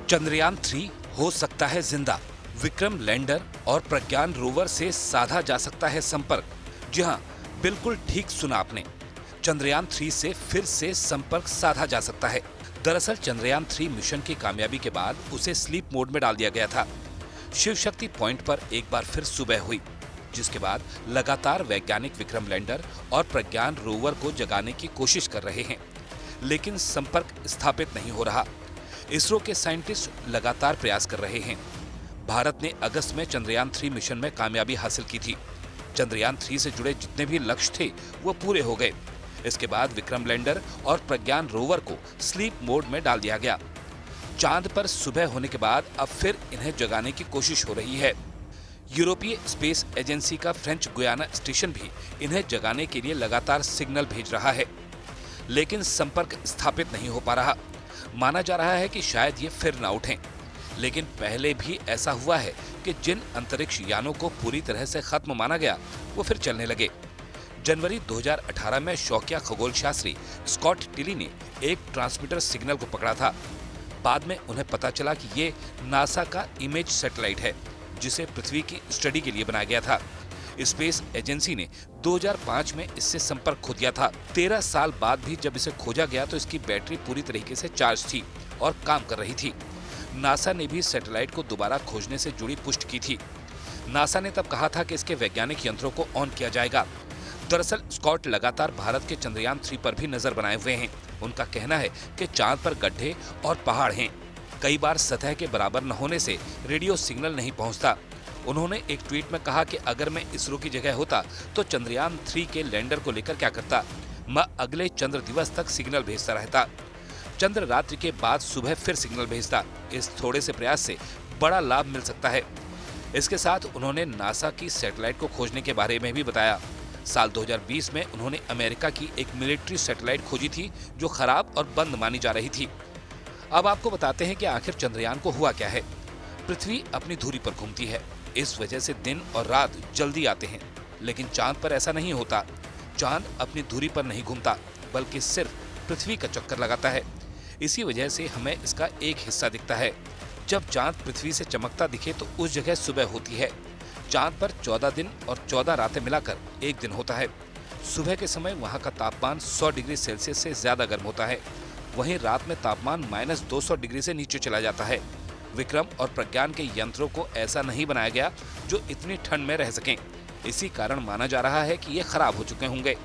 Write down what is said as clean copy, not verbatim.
चंद्रयान-3 हो सकता है जिंदा। विक्रम लैंडर और प्रज्ञान रोवर से साधा जा सकता है संपर्क। जी हाँ, बिल्कुल ठीक सुना आपने। चंद्रयान-3 से फिर से संपर्क साधा जा सकता है। दरअसल चंद्रयान-3 मिशन की कामयाबी के बाद उसे स्लीप मोड में डाल दिया गया था। शिव शक्ति पॉइंट पर एक बार फिर सुबह हुई, जिसके बाद लगातार वैज्ञानिक विक्रम लैंडर और प्रज्ञान रोवर को जगाने की कोशिश कर रहे हैं, लेकिन संपर्क स्थापित नहीं हो रहा। इसरो के साइंटिस्ट लगातार प्रयास कर रहे हैं। भारत ने अगस्त में चंद्रयान-3 मिशन में कामयाबी हासिल की थी। चंद्रयान-3 से जुड़े जितने भी लक्ष्य थे वो पूरे हो गए। इसके बाद विक्रम लैंडर और प्रज्ञान रोवर को स्लीप मोड में डाल दिया गया। चांद पर सुबह होने के बाद अब फिर इन्हें जगाने की कोशिश हो रही है। यूरोपीय स्पेस एजेंसी का फ्रेंच गुयाना स्टेशन भी इन्हें जगाने के लिए लगातार सिग्नल भेज रहा है, लेकिन संपर्क स्थापित नहीं हो पा रहा। माना जा रहा है कि शायद ये फिर ना उठें, लेकिन पहले भी ऐसा हुआ है कि जिन अंतरिक्ष यानों को पूरी तरह से खत्म माना गया वो फिर चलने लगे। जनवरी 2018 में शौकिया खगोल शास्त्री स्कॉट टिली ने एक ट्रांसमीटर सिग्नल को पकड़ा था। बाद में उन्हें पता चला कि ये नासा का इमेज सैटेलाइट है, जिसे पृथ्वी की स्टडी के लिए बनाया गया था। स्पेस एजेंसी ने 2005 में इससे संपर्क खो दिया था। 13 साल बाद भी जब इसे खोजा गया तो इसकी बैटरी पूरी तरीके से चार्ज थी और काम कर रही थी। नासा ने भी सैटेलाइट को दोबारा खोजने से जुड़ी पुष्टि की थी। नासा ने तब कहा था कि इसके वैज्ञानिक यंत्रों को ऑन किया जाएगा। दरअसल स्कॉट लगातार भारत के चंद्रयान-3 पर भी नजर बनाए हुए हैं। उनका कहना है कि चांद पर गड्ढे और पहाड़ हैं। कई बार सतह के बराबर न होने से रेडियो सिग्नल नहीं पहुंचता। उन्होंने एक ट्वीट में कहा कि अगर मैं इसरो की जगह होता तो चंद्रयान-3 के लैंडर को लेकर क्या करता। मैं अगले चंद्र दिवस तक सिग्नल भेजता रहता, चंद्र रात्रि के बाद सुबह फिर सिग्नल भेजता। इस थोड़े से प्रयास से बड़ा लाभ मिल सकता है। इसके साथ उन्होंने नासा की सैटेलाइट को खोजने के बारे में भी बताया। साल 2020 में उन्होंने अमेरिका की एक मिलिट्री सैटेलाइट खोजी थी जो खराब और बंद मानी जा रही थी। अब आपको बताते हैं कि आखिर चंद्रयान को हुआ क्या है। पृथ्वी अपनी धुरी पर घूमती है, इस वजह से दिन और रात जल्दी आते हैं, लेकिन चांद पर ऐसा नहीं होता। चांद अपनी धुरी पर नहीं घूमता, बल्कि सिर्फ पृथ्वी का चक्कर लगाता है। इसी वजह से हमें इसका एक हिस्सा दिखता है। जब चांद पृथ्वी से चमकता दिखे तो उस जगह सुबह होती है। चांद पर 14 दिन और 14 रातें मिलाकर एक दिन होता है। सुबह के समय वहां का तापमान 100 डिग्री सेल्सियस से ज्यादा गर्म होता है, वहीं रात में तापमान -200 डिग्री से नीचे चला जाता है। विक्रम और प्रज्ञान के यंत्रों को ऐसा नहीं बनाया गया जो इतनी ठंड में रह सकें। इसी कारण माना जा रहा है कि ये खराब हो चुके होंगे।